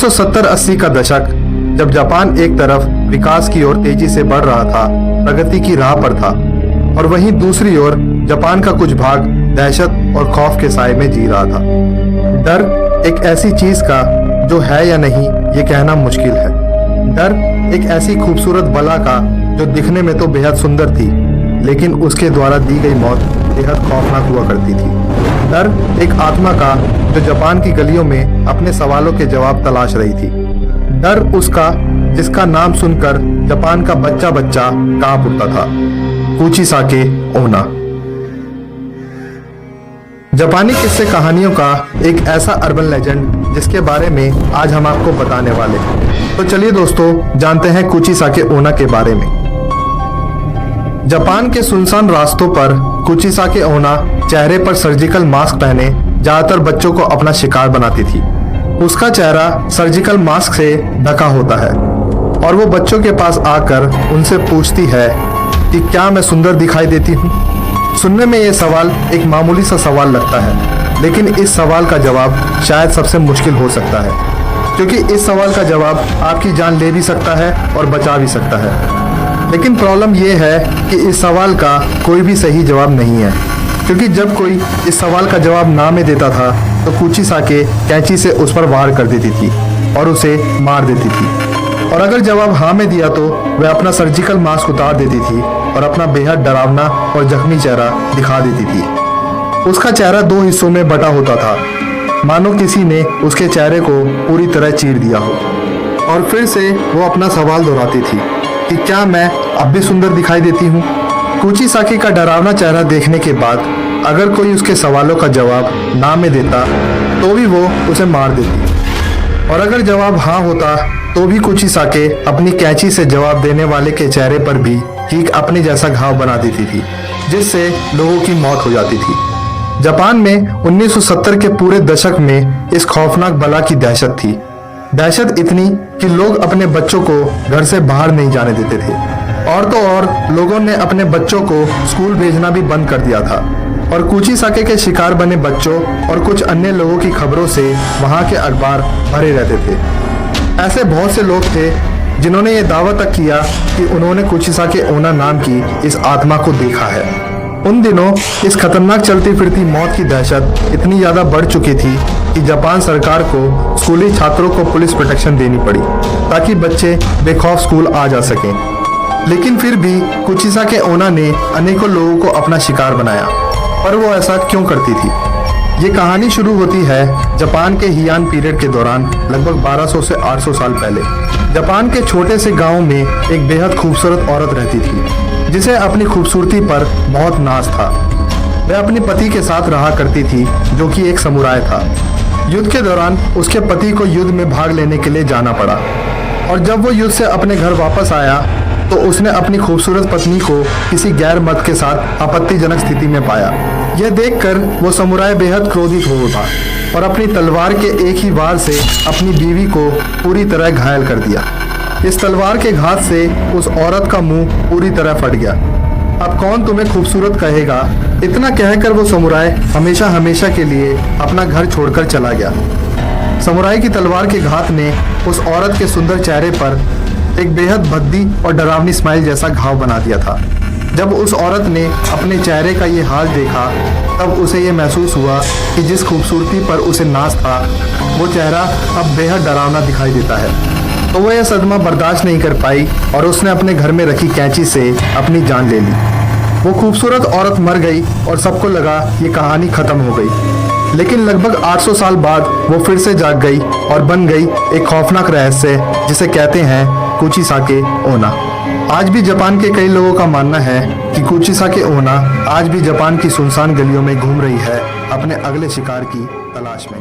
1970-80 का दशक, जब जापान एक तरफ विकास की ओर तेजी से बढ़ रहा था, प्रगति की राह पर था, और वहीं दूसरी ओर जापान का कुछ भाग दहशत और खौफ के साए में जी रहा था। डर एक ऐसी चीज का जो है या नहीं ये कहना मुश्किल है। डर एक ऐसी खूबसूरत बला का जो दिखने में तो बेहद सुंदर थी, लेकिन उसके द्वारा दी गई मौत बेहद खौफनाक हुआ करती थी। डर एक आत्मा का जो जापान की गलियों में अपने सवालों के जवाब तलाश रही थी। डर उसका जिसका नाम सुनकर जापान का बच्चा बच्चा कांप उठता था, कुचिसाके ओना। जापानी किस्से कहानियों का एक ऐसा अर्बन लेजेंड जिसके बारे में आज हम आपको बताने वाले हैं। तो चलिए दोस्तों, जानते हैं कुचिसाके ओना के बारे में। जापान के सुनसान रास्तों पर कुचिसाके ओना चेहरे पर सर्जिकल मास्क पहने ज्यादातर बच्चों को अपना शिकार बनाती थी। उसका चेहरा सर्जिकल मास्क से ढका होता है और वो बच्चों के पास आकर उनसे पूछती है कि क्या मैं सुंदर दिखाई देती हूँ। सुनने में ये सवाल एक मामूली सा सवाल लगता है, लेकिन इस सवाल का जवाब शायद सबसे मुश्किल हो सकता है, क्योंकि इस सवाल का जवाब आपकी जान ले भी सकता है और बचा भी सकता है। लेकिन प्रॉब्लम ये है कि इस सवाल का कोई भी सही जवाब नहीं है, क्योंकि जब कोई इस सवाल का जवाब ना में देता था तो कुचिसाके कैंची से उस पर वार कर देती थी और उसे मार देती थी। और अगर जवाब हाँ में दिया तो वह अपना सर्जिकल मास्क उतार देती थी और अपना बेहद डरावना और जख्मी चेहरा दिखा देती थी। उसका चेहरा दो हिस्सों में बटा होता था, मानो किसी ने उसके चेहरे को पूरी तरह चीर दिया हो। और फिर से वो अपना सवाल दोहराती थी कि क्या मैं अब भी सुंदर दिखाई देती हूँ। कुचिसाके का डरावना चेहरा देखने के बाद अगर कोई उसके सवालों का जवाब ना में देता तो भी वो उसे मार देती, और अगर जवाब हाँ होता तो भी कुचिसाके अपनी कैंची से जवाब देने वाले के चेहरे पर भी ठीक अपने जैसा घाव बना देती थी, जिससे लोगों की मौत हो जाती थी। जापान में 1970 के पूरे दशक में इस खौफनाक बला की दहशत थी। दहशत इतनी कि लोग अपने बच्चों को घर से बाहर नहीं जाने देते थे, और तो और लोगों ने अपने बच्चों को स्कूल भेजना भी बंद कर दिया था। और कुचिसाके के शिकार बने बच्चों और कुछ अन्य लोगों की खबरों से वहां के अखबार भरे रहते थे। ऐसे बहुत से लोग थे जिन्होंने ये दावा तक किया कि उन्होंने कुचिसाके ओना नाम की इस आत्मा को देखा है। उन दिनों इस खतरनाक चलती फिरती मौत की दहशत इतनी ज्यादा बढ़ चुकी थी कि जापान सरकार को स्कूली छात्रों को पुलिस प्रोटेक्शन देनी पड़ी ताकि बच्चे बेखौफ स्कूल आ जा सकें। लेकिन फिर भी कुचिसाके ओना ने अनेकों लोगों को अपना शिकार बनाया। पर वो ऐसा क्यों करती थी? ये कहानी शुरू होती है जापान के हियान पीरियड के दौरान, लगभग 1200 से 800 साल पहले। जापान के छोटे से गांव में एक बेहद खूबसूरत औरत रहती थी जिसे अपनी खूबसूरती पर बहुत नाज था। वह अपने पति के साथ रहा करती थी जो कि एक समुराय था। युद्ध के दौरान उसके पति को युद्ध में भाग लेने के लिए जाना पड़ा, और जब वो युद्ध से अपने घर वापस आया तो उसने अपनी खूबसूरत पत्नी को किसी गैर मर्द के साथ आपत्तिजनक स्थिति में पाया। यह देखकर वो समुराय बेहद क्रोधित हो उठा और अपनी तलवार के एक ही वार से अपनी बीवी को पूरी तरह घायल कर दिया। इस तलवार के घात से उस औरत का मुंह पूरी तरह फट गया। अब कौन तुम्हें खूबसूरत कहेगा? इतना कहकर वो समुराय हमेशा हमेशा के लिए अपना घर छोड़कर चला गया। समुराय की तलवार के घात ने उस औरत के सुंदर चेहरे पर एक बेहद भद्दी और डरावनी स्माइल जैसा घाव बना दिया था। जब उस औरत ने अपने चेहरे का ये हाल देखा तब उसे ये महसूस हुआ कि जिस खूबसूरती पर उसे नाज था वो चेहरा अब बेहद डरावना दिखाई देता है। तो वह यह सदमा बर्दाश्त नहीं कर पाई और उसने अपने घर में रखी कैंची से अपनी जान ले ली। वो खूबसूरत औरत मर गई और सबको लगा ये कहानी खत्म हो गई। लेकिन लगभग 800 साल बाद वो फिर से जाग गई और बन गई एक खौफनाक रहस्य जिसे कहते हैं कुचिसाके ओना। आज भी जापान के कई लोगों का मानना है कि कुचिसाके ओना आज भी जापान की सुनसान गलियों में घूम रही है अपने अगले शिकार की तलाश में।